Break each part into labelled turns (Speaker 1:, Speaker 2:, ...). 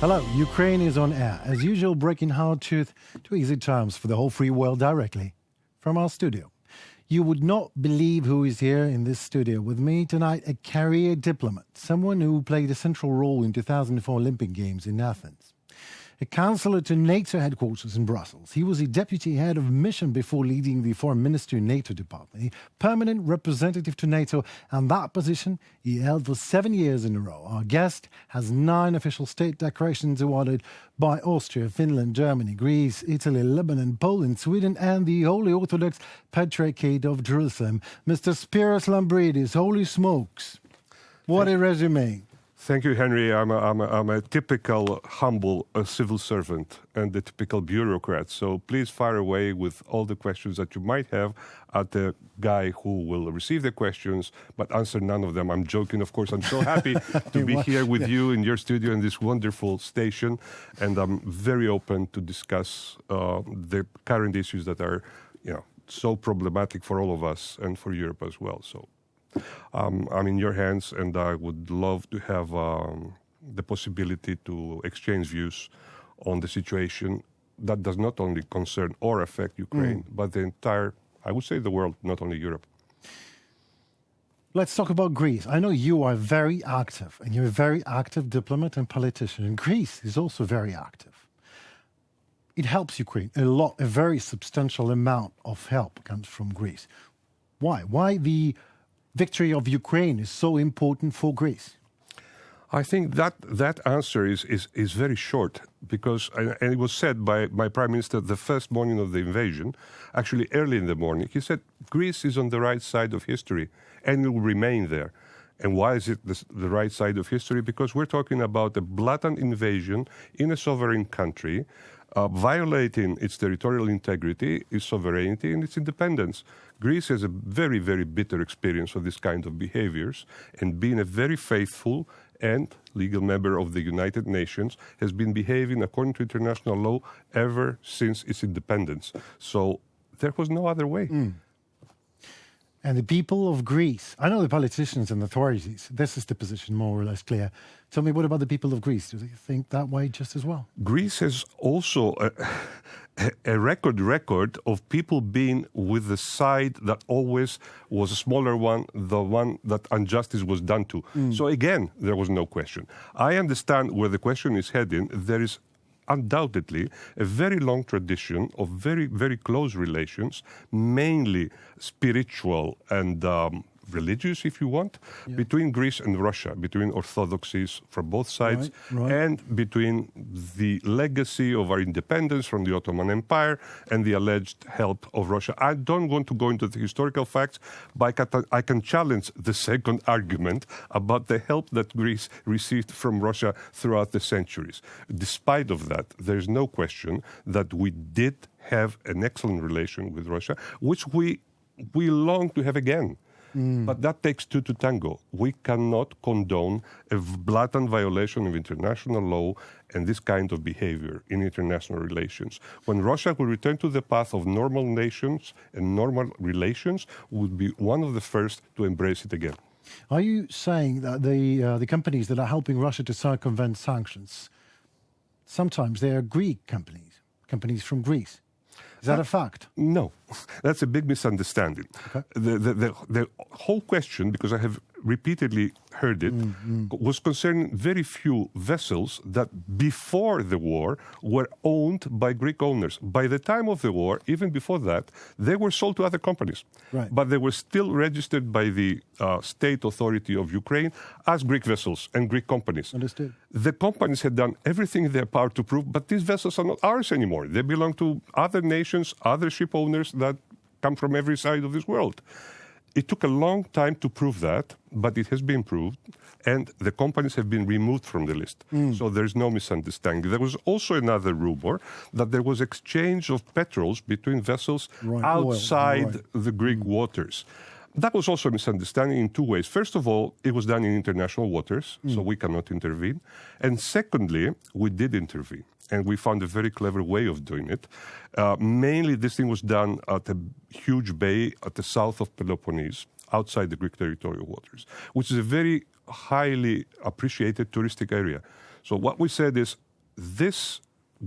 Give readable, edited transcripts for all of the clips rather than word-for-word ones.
Speaker 1: Hello, Ukraine is on air. As usual, breaking hard truth to easy terms for the whole free world directly from our studio. You would not believe who is here in this studio with me tonight, a career diplomat, someone who played a central role in 2004 Olympic Games in Athens. A counselor to NATO headquarters in Brussels. He was a deputy head of mission before leading the foreign ministry NATO department, a permanent representative to NATO, and that position he held for 7 years in a row. Our guest has 9 official state decorations awarded by Austria, Finland, Germany, Greece, Italy, Lebanon, Poland, Sweden, and the Holy Orthodox Patriarchate of Jerusalem. Mr. Spiros Lambridis, holy smokes. What a resume.
Speaker 2: Thank you, Henry. I'm a typical humble civil servant and the typical bureaucrat. So please fire away with all the questions that you might have at the guy who will receive the questions, but answer none of them. I'm joking, of course. I'm so happy to be here with you in your studio in this wonderful station. And I'm very open to discuss the current issues that are, so problematic for all of us and for Europe as well. So I'm in your hands, and I would love to have the possibility to exchange views on the situation that does not only concern or affect Ukraine, but the entire, I would say, the world, not only Europe.
Speaker 1: Let's talk about Greece. I know you are very active, and you're a very active diplomat and politician, and Greece is also very active. It helps Ukraine a lot. A very substantial amount of help comes from Greece. Why? Why the victory of Ukraine is so important for Greece?
Speaker 2: I think that answer is very short because, and it was said by my Prime Minister the first morning of the invasion, actually early in the morning. He said, Greece is on the right side of history and it will remain there. And why is it the right side of history? Because we're talking about a blatant invasion in a sovereign country, violating its territorial integrity, its sovereignty, and its independence. Greece has a very, very bitter experience of this kind of behaviors, and being a very faithful and legal member of the United Nations, has been behaving according to international law ever since its independence. So there was no other way.
Speaker 1: And the people of Greece, I know the politicians and authorities, this is the position more or less clear. Tell me, what about the people of Greece? Do they think that way just as well?
Speaker 2: Greece has also a record of people being with the side that always was a smaller one, the one that injustice was done to. So again, there was no question. I understand where the question is heading. There is undoubtedly a very long tradition of very, very close relations, mainly spiritual and religious, if you want, between Greece and Russia, between orthodoxies from both sides, and between the legacy of our independence from the Ottoman Empire and the alleged help of Russia. I don't want to go into the historical facts, but I can challenge the second argument about the help that Greece received from Russia throughout the centuries. Despite of that, there's no question that we did have an excellent relation with Russia, which we long to have again. But that takes two to tango. We cannot condone a blatant violation of international law and this kind of behavior in international relations. When Russia will return to the path of normal nations and normal relations, would be one of the first to embrace it again.
Speaker 1: Are you saying that the companies that are helping Russia to circumvent sanctions, sometimes they are Greek companies from Greece? Is that a fact?
Speaker 2: No, that's a big misunderstanding. Okay. The whole question, because I have repeatedly heard it, was concerning very few vessels that before the war were owned by Greek owners. By the time of the war, even before that, they were sold to other companies. Right. But they were still registered by the state authority of Ukraine as Greek vessels and Greek companies.
Speaker 1: Understood.
Speaker 2: The companies had done everything in their power to prove, but these vessels are not ours anymore. They belong to other nations, other ship owners that come from every side of this world. It took a long time to prove that, but it has been proved, and the companies have been removed from the list. So there's no misunderstanding. There was also another rumor that there was exchange of petrols between vessels outside the Greek waters. That was also a misunderstanding in two ways. First of all, it was done in international waters, so we cannot intervene. And secondly, we did intervene. And we found a very clever way of doing it. Mainly, this thing was done at a huge bay at the south of Peloponnese, outside the Greek territorial waters, which is a very highly appreciated touristic area. So what we said is, this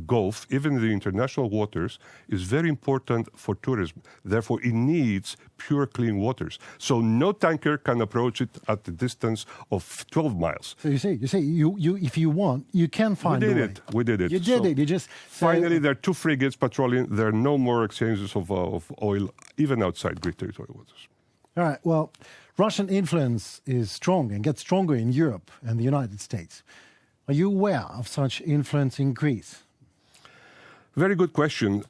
Speaker 2: Gulf, even the international waters, is very important for tourism. Therefore, it needs pure, clean waters. So no tanker can approach it at the distance of 12 miles.
Speaker 1: So you see, if you want, you can find a way.
Speaker 2: We did it.
Speaker 1: You did it. You just
Speaker 2: finally, there are 2 frigates patrolling. There are no more exchanges of oil, even outside Greek territorial waters.
Speaker 1: All right. Well, Russian influence is strong and gets stronger in Europe and the United States. Are you aware of such influence in Greece?
Speaker 2: Very good question.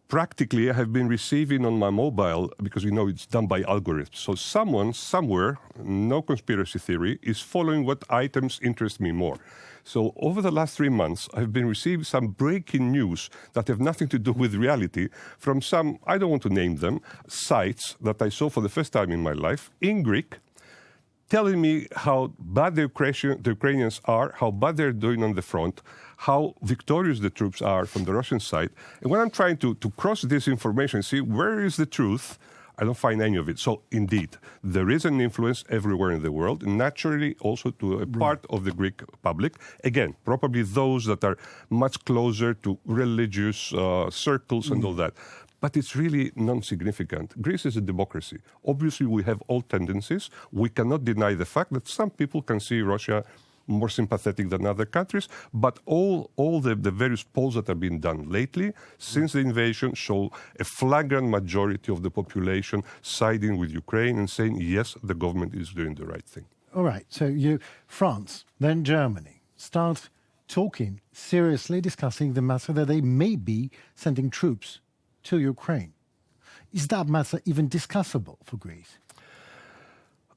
Speaker 2: Practically, I have been receiving on my mobile, because it's done by algorithms. So someone, somewhere, no conspiracy theory, is following what items interest me more. So over the last 3 months, I've been receiving some breaking news that have nothing to do with reality from some, I don't want to name them, sites that I saw for the first time in my life in Greek, telling me how bad the Ukrainians are, how bad they're doing on the front, how victorious the troops are from the Russian side. And when I'm trying to cross this information and see where is the truth, I don't find any of it. So indeed, there is an influence everywhere in the world, and naturally also to a part of the Greek public. Again, probably those that are much closer to religious circles and all that. But it's really non-significant. Greece is a democracy. Obviously, we have all tendencies. We cannot deny the fact that some people can see Russia more sympathetic than other countries. But all the various polls that have been done lately, since the invasion, show a flagrant majority of the population siding with Ukraine and saying, yes, the government is doing the right thing.
Speaker 1: All right. So France, then Germany, start talking, seriously discussing the matter that they may be sending troops to Ukraine. Is that matter even discussable for Greece?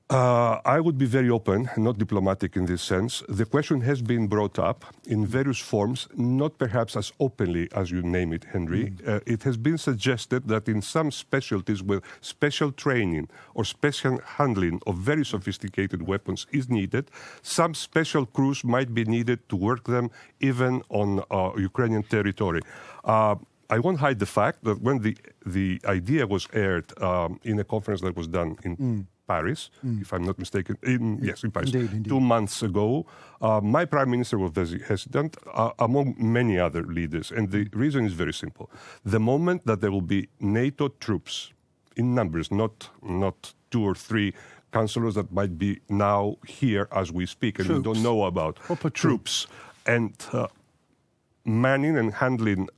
Speaker 2: I would be very open, not diplomatic in this sense. The question has been brought up in various forms, not perhaps as openly as you name it, Henry. It has been suggested that in some specialties with special training or special handling of very sophisticated weapons is needed, some special crews might be needed to work them even on Ukrainian territory. I won't hide the fact that when the idea was aired in a conference that was done in Paris, if I'm not mistaken, in Paris,
Speaker 1: Indeed.
Speaker 2: 2 months ago, my prime minister was very hesitant, among many other leaders. And the reason is very simple. The moment that there will be NATO troops in numbers, not 2 or 3 councillors that might be now here as we speak and we don't know about,
Speaker 1: proper
Speaker 2: troops, and manning and handling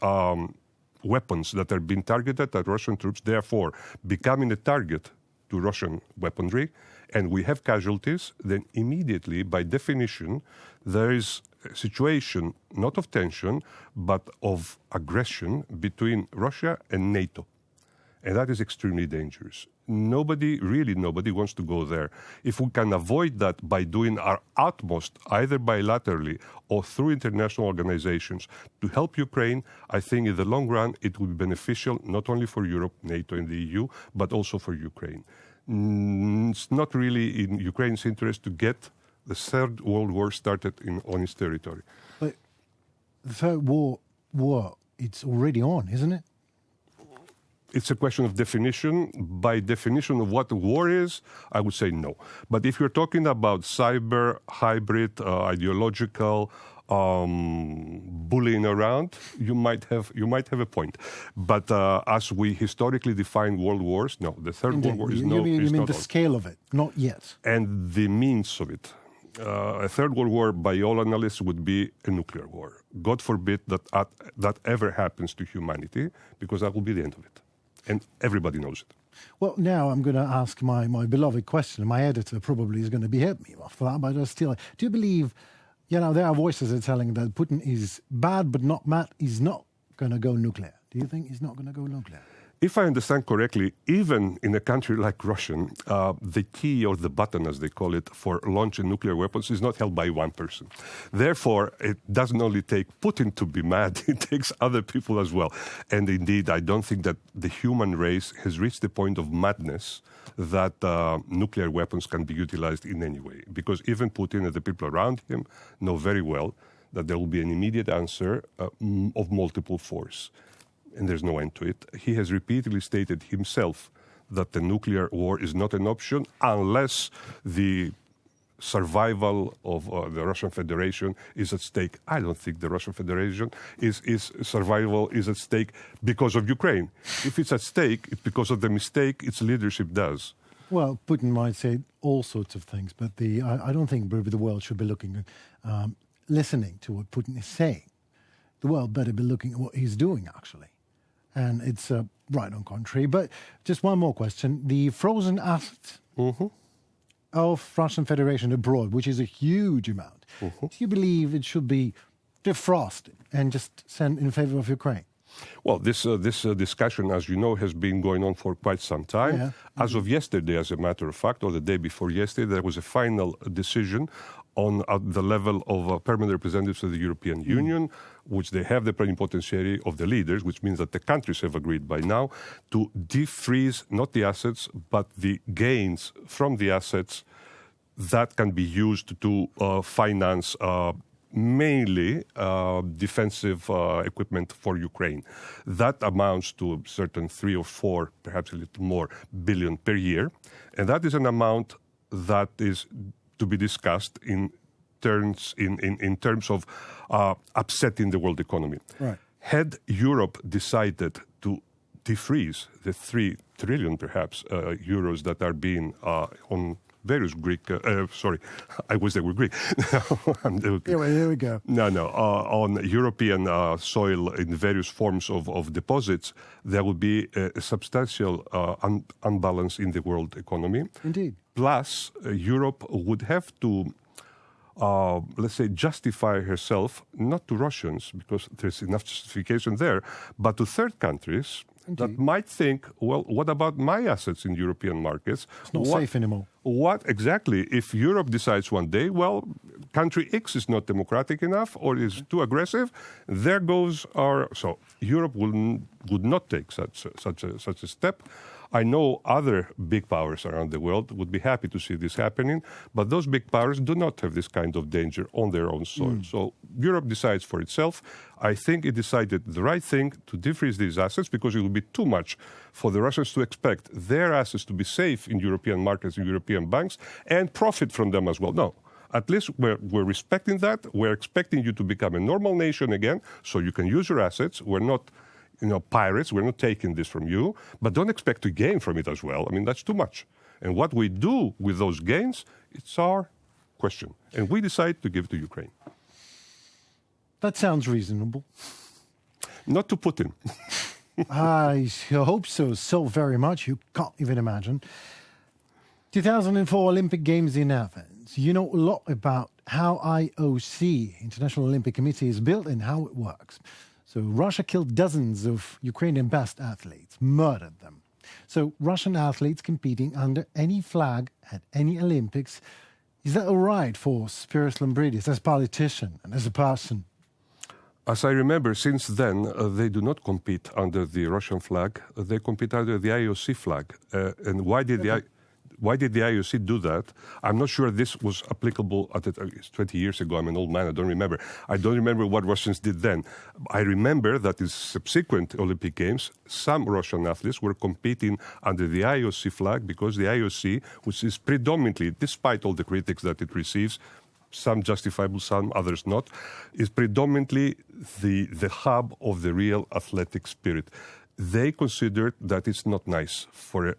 Speaker 2: weapons that are being targeted at Russian troops, therefore becoming a target to Russian weaponry, and we have casualties, then immediately, by definition, there is a situation not of tension, but of aggression between Russia and NATO. And that is extremely dangerous. Nobody wants to go there. If we can avoid that by doing our utmost, either bilaterally or through international organizations, to help Ukraine, I think in the long run it will be beneficial not only for Europe, NATO and the EU, but also for Ukraine. It's not really in Ukraine's interest to get the Third World War started on its territory.
Speaker 1: But the Third War, it's already on, isn't it?
Speaker 2: It's a question of definition. By definition of what war is, I would say no. But if you're talking about cyber, hybrid, ideological, bullying around, you might have a point. But as we historically define world wars, no, the Third World War is not.
Speaker 1: You mean the
Speaker 2: on.
Speaker 1: scale of it, not yet.
Speaker 2: And the means of it. A Third World War, by all analysts, would be a nuclear war. God forbid that ever happens to humanity, because that will be the end of it. And everybody knows it.
Speaker 1: Well, now I'm going to ask my beloved question. My editor probably is going to behead me after that, but still, do you believe, there are voices that are telling that Putin is bad but not mad, he's not going to go nuclear? Do you think he's not going to go nuclear?
Speaker 2: If I understand correctly, even in a country like Russia, the key or the button, as they call it, for launching nuclear weapons is not held by one person. Therefore, it doesn't only take Putin to be mad, it takes other people as well. And indeed, I don't think that the human race has reached the point of madness that nuclear weapons can be utilized in any way. Because even Putin and the people around him know very well that there will be an immediate answer of multiple force. And there's no end to it. He has repeatedly stated himself that the nuclear war is not an option unless the survival of the Russian Federation is at stake. I don't think the Russian Federation survival is at stake because of Ukraine. If it's at stake, it's because of the mistake its leadership does.
Speaker 1: Well, Putin might say all sorts of things, but I don't think the world should be listening to what Putin is saying. The world better be looking at what he's doing, actually. And it's right on contrary. But just one more question. The frozen assets of Russian Federation abroad, which is a huge amount, do you believe it should be defrosted and just sent in favor of Ukraine?
Speaker 2: Well, this discussion, as you know, has been going on for quite some time.
Speaker 1: Yeah.
Speaker 2: As of yesterday, as a matter of fact, or the day before yesterday, there was a final decision on at the level of permanent representatives of the European Union, which they have the plenipotentiary of the leaders, which means that the countries have agreed by now to defreeze not the assets, but the gains from the assets that can be used to finance mainly defensive equipment for Ukraine. That amounts to a certain 3 or 4, perhaps a little more, billion per year. And that is an amount that is to be discussed in terms of upsetting the world economy.
Speaker 1: Right.
Speaker 2: Had Europe decided to defreeze the 3 trillion, perhaps, euros that are being on various Greek, sorry, I wish they were Greek.
Speaker 1: Here we go.
Speaker 2: On European soil in various forms of deposits, there will be a substantial unbalance in the world economy.
Speaker 1: Indeed.
Speaker 2: Plus, Europe would have to, let's say, justify herself, not to Russians, because there's enough justification there, but to third countries. Indeed. That might think, well, what about my assets in European markets?
Speaker 1: It's not safe anymore.
Speaker 2: What exactly? If Europe decides one day, well, country X is not democratic enough or is too aggressive, there goes our... So Europe would not take such a step. I know other big powers around the world would be happy to see this happening, but those big powers do not have this kind of danger on their own soil. So Europe decides for itself. I think it decided the right thing to defreeze these assets because it would be too much for the Russians to expect their assets to be safe in European markets and European banks and profit from them as well. No. At least we're respecting that. We're expecting you to become a normal nation again so you can use your assets. We're not... pirates, we're not taking this from you, but don't expect to gain from it as well. I mean, that's too much. And what we do with those gains, it's our question. And we decide to give to Ukraine.
Speaker 1: That sounds reasonable.
Speaker 2: Not to Putin.
Speaker 1: I hope so very much. You can't even imagine. 2004 Olympic Games in Athens. You know a lot about how IOC, International Olympic Committee, is built and how it works. So Russia killed dozens of Ukrainian best athletes, murdered them. So Russian athletes competing under any flag at any Olympics, is that all right for Spiros Lambridis as a politician and as a person?
Speaker 2: As I remember, since then, they do not compete under the Russian flag. They compete under the IOC flag. And why did the IOC do that? I'm not sure this was applicable it's 20 years ago. I'm an old man. I don't remember. I don't remember what Russians did then. I remember that in subsequent Olympic Games, some Russian athletes were competing under the IOC flag because the IOC, which is predominantly, despite all the critics that it receives, some justifiable, some others not, is predominantly the hub of the real athletic spirit. They considered that it's not nice for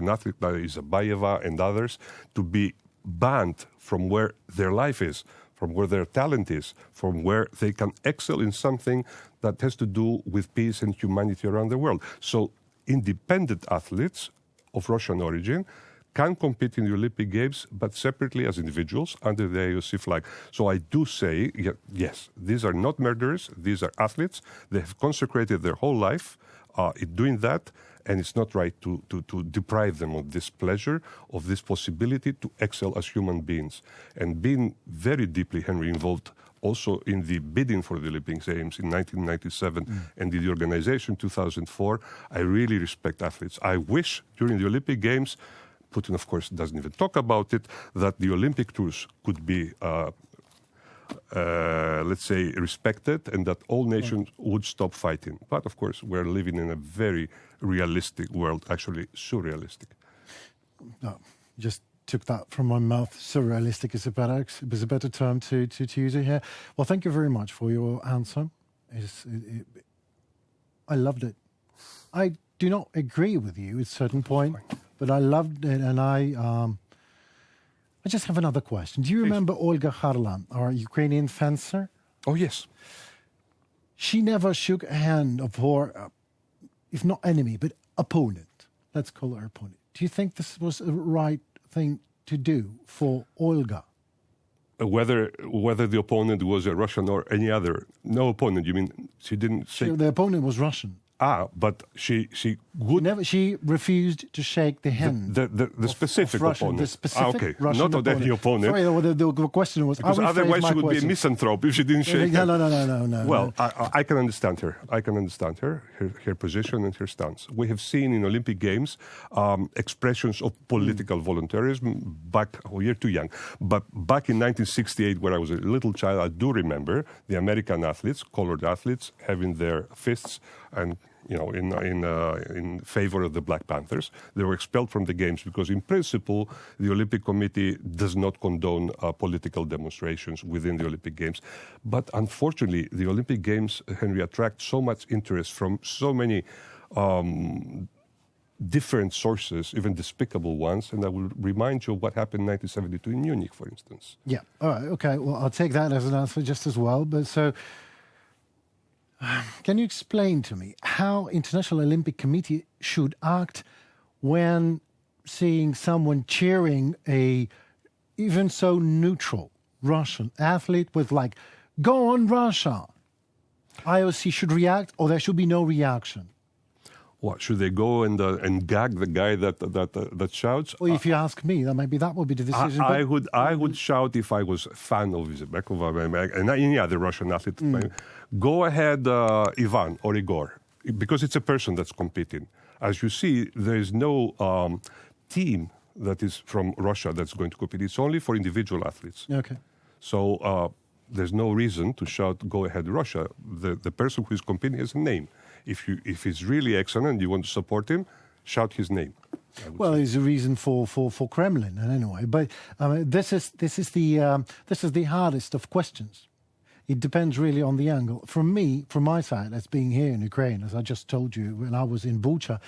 Speaker 2: an athlete that is a Bayeva and others to be banned from where their life is, from where their talent is, from where they can excel in something that has to do with peace and humanity around the world. So independent athletes of Russian origin can compete in the Olympic Games, but separately as individuals under the IOC flag. So I do say, yes, these are not murderers, these are athletes. They have consecrated their whole life in doing that, and it's not right to deprive them of this pleasure, of this possibility to excel as human beings. And being very deeply, Henry, involved also in the bidding for the Olympic Games in 1997 and in the organization 2004, I really respect athletes. I wish during the Olympic Games, Putin, of course, doesn't even talk about it, that the Olympic truce could be let's say, respected and that all nations would stop fighting. But, of course, we're living in a very realistic world, actually surrealistic.
Speaker 1: No, just took that from my mouth. Surrealistic is a better term to use it here. Well, thank you very much for your answer. I loved it. I do not agree with you at a certain point, but I loved it, and I just have another question. Do you remember Olga Harlan, our Ukrainian fencer?
Speaker 2: Oh, yes.
Speaker 1: She never shook a hand of her, if not enemy, but opponent. Let's call her opponent. Do you think this was the right thing to do for Olga?
Speaker 2: Whether the opponent was a Russian or any other, no opponent. You mean she didn't shake?
Speaker 1: The opponent was Russian.
Speaker 2: But she would.
Speaker 1: She refused to shake the hand.
Speaker 2: The specific
Speaker 1: Russian,
Speaker 2: opponent.
Speaker 1: The specific Russian
Speaker 2: not of any opponent.
Speaker 1: Sorry, the question was.
Speaker 2: Because otherwise she would be a misanthrope if she didn't shake.
Speaker 1: No.
Speaker 2: Well, I can understand her. I can understand her position and her stance. We have seen in Olympic Games expressions of political voluntarism back. Oh, you're too young. But back in 1968, when I was a little child, I do remember the American athletes, colored athletes, having their fists and in favor of the Black Panthers. They were expelled from the Games because, in principle, the Olympic Committee does not condone political demonstrations within the Olympic Games. But unfortunately, the Olympic Games, Henry, attract so much interest from so many different sources, even despicable ones. And I will remind you of what happened in 1972 in Munich, for instance.
Speaker 1: Yeah. All right. Okay. Well, I'll take that as an answer just as well. But so... can you explain to me how International Olympic Committee should act when seeing someone cheering a even so neutral Russian athlete with like, go on Russia? IOC should react, or there should be no reaction?
Speaker 2: What, should they go and gag the guy that shouts?
Speaker 1: Well, if you ask me, that would be the decision.
Speaker 2: I would shout if I was a fan of Izbekova and any other Russian athlete. Go ahead, Ivan or Igor, because it's a person that's competing. As you see, there is no team that is from Russia that's going to compete. It's only for individual athletes.
Speaker 1: Okay.
Speaker 2: So there's no reason to shout, go ahead, Russia. The person who is competing has a name. If he's really excellent and you want to support him, shout his name.
Speaker 1: Well, there's a reason for Kremlin, anyway. But this is the hardest of questions. It depends really on the angle. From my side, as being here in Ukraine, as I just told you, when I was in Bucha,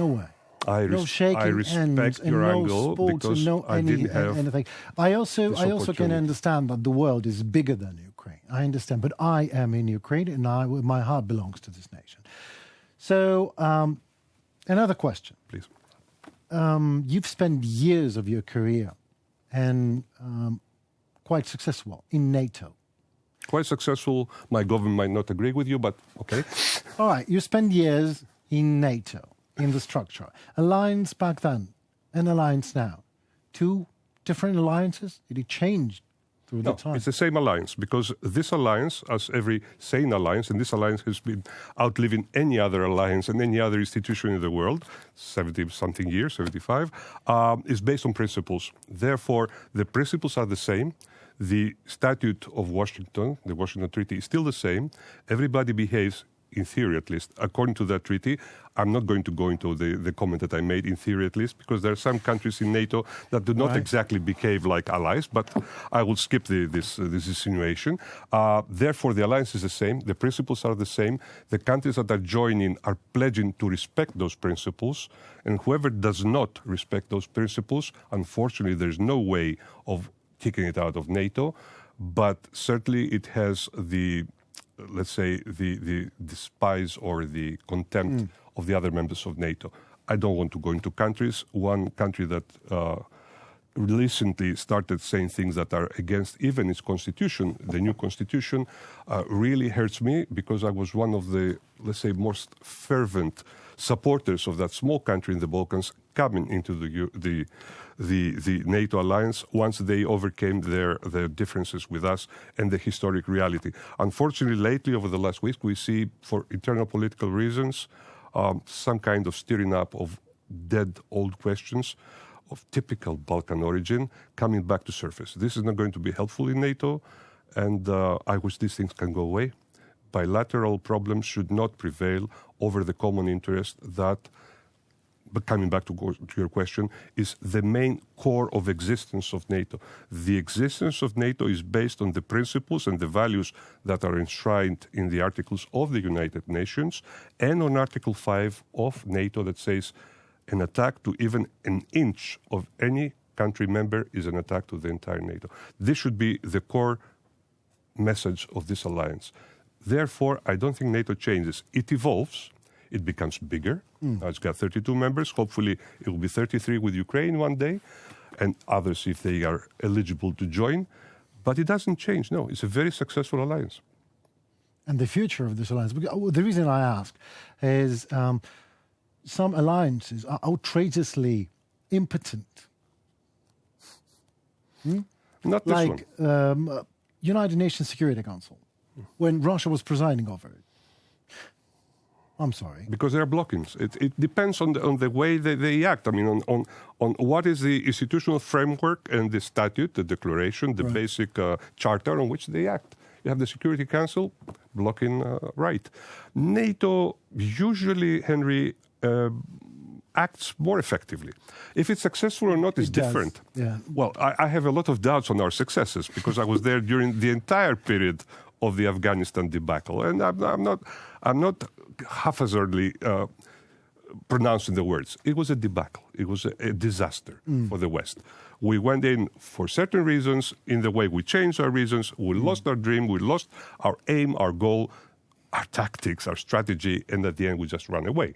Speaker 1: no way. No shaking
Speaker 2: I respect
Speaker 1: hands and
Speaker 2: your
Speaker 1: no
Speaker 2: angle
Speaker 1: sports and no anything. I also can understand that the world is bigger than Ukraine. I understand, but I am in Ukraine, and my heart belongs to this nation. So, another question,
Speaker 2: please.
Speaker 1: You've spent years of your career, and quite successful in NATO.
Speaker 2: Quite successful. My government might not agree with you, but okay.
Speaker 1: All right, you spent years in NATO. In the structure. Alliance back then and alliance now. Two different alliances? Did it change through the time?
Speaker 2: It's the same alliance, because this alliance, as every sane alliance, and this alliance has been outliving any other alliance and any other institution in the world, 70-something years, 75, is based on principles. Therefore, the principles are the same. The Statute of Washington, the Washington Treaty, is still the same. Everybody behaves, in theory at least, according to that treaty. I'm not going to go into the comment that I made, in theory at least, because there are some countries in NATO that do not exactly behave like allies, but I will skip this insinuation. Therefore, the alliance is the same. The principles are the same. The countries that are joining are pledging to respect those principles, and whoever does not respect those principles, unfortunately, there's no way of kicking it out of NATO, but certainly it has the, let's say, the despise or the contempt of the other members of NATO. I don't want to go into countries. One country that recently started saying things that are against even its constitution, the new constitution, really hurts me, because I was one of the, let's say, most fervent supporters of that small country in the Balkans coming into the NATO alliance once they overcame their differences with us and the historic reality. Unfortunately, lately, over the last week, we see, for internal political reasons, some kind of stirring up of dead old questions of typical Balkan origin coming back to surface. This is not going to be helpful in NATO, and I wish these things can go away. bilateral problems should not prevail over the common interest that, but coming back to your question, is the main core of existence of NATO. The existence of NATO is based on the principles and the values that are enshrined in the Articles of the United Nations and on Article 5 of NATO that says an attack to even an inch of any country member is an attack to the entire NATO. This should be the core message of this alliance. Therefore, I don't think NATO changes. It evolves. It becomes bigger. Now it's got 32 members. Hopefully it will be 33 with Ukraine one day, and others if they are eligible to join. But it doesn't change. No, it's a very successful alliance.
Speaker 1: And the future of this alliance, the reason I ask is some alliances are outrageously impotent.
Speaker 2: Not this one.
Speaker 1: Like United Nations Security Council, when Russia was presiding over it. I'm sorry.
Speaker 2: Because there are blockings. It depends on the way they act. I mean, on what is the institutional framework and the statute, the declaration, the basic charter on which they act. You have the Security Council blocking right. NATO usually, Henry, acts more effectively. If it's successsul or not is different.
Speaker 1: Yeah.
Speaker 2: Well, I have a lot of doubts on our successes because I was there during the entire period of the Afghanistan debacle, and I'm not haphazardly pronouncing the words. It was a debacle. It was a disaster for the West. We went in for certain reasons. In the way we changed our reasons, we lost our dream, we lost our aim, our goal, our tactics, our strategy, and at the end we just ran away,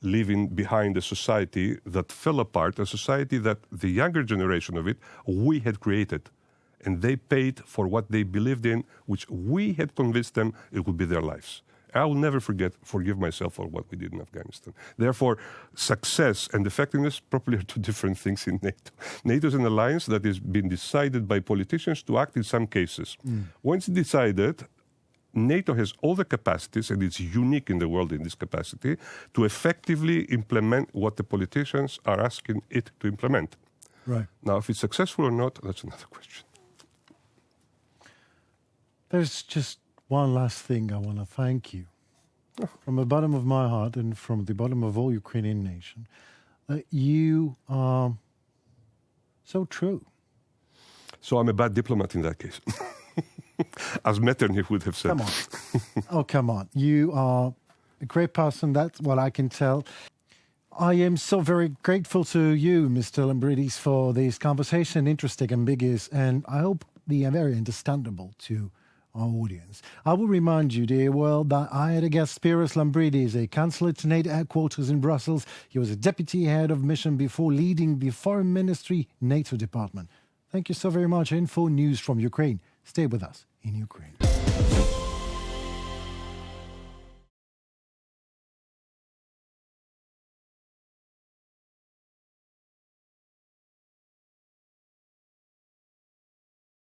Speaker 2: leaving behind a society that fell apart, a society that the younger generation of it, we had created. And they paid for what they believed in, which we had convinced them it would be their lives. I will never forgive myself for what we did in Afghanistan. Therefore, success and effectiveness probably are two different things in NATO. NATO is an alliance that has been decided by politicians to act in some cases. Once decided, NATO has all the capacities, and it's unique in the world in this capacity, to effectively implement what the politicians are asking it to implement.
Speaker 1: Right.
Speaker 2: Now, if it's successful or not, that's another question.
Speaker 1: There's just one last thing I want to thank you from the bottom of my heart and from the bottom of all Ukrainian nation. You are so true.
Speaker 2: So I'm a bad diplomat in that case. As Metternich would have said.
Speaker 1: Come on. Oh, come on. You are a great person. That's what I can tell. I am so very grateful to you, Mr. Lambridis, for this conversation. Interesting, ambiguous, and I hope they are very understandable to our audience. I will remind you, dear world, that I had a guest, Spiros Lambridis, a counselor to NATO headquarters in Brussels. He was a deputy head of mission before leading the Foreign Ministry NATO department. Thank you so very much. Info news from Ukraine. Stay with us in Ukraine.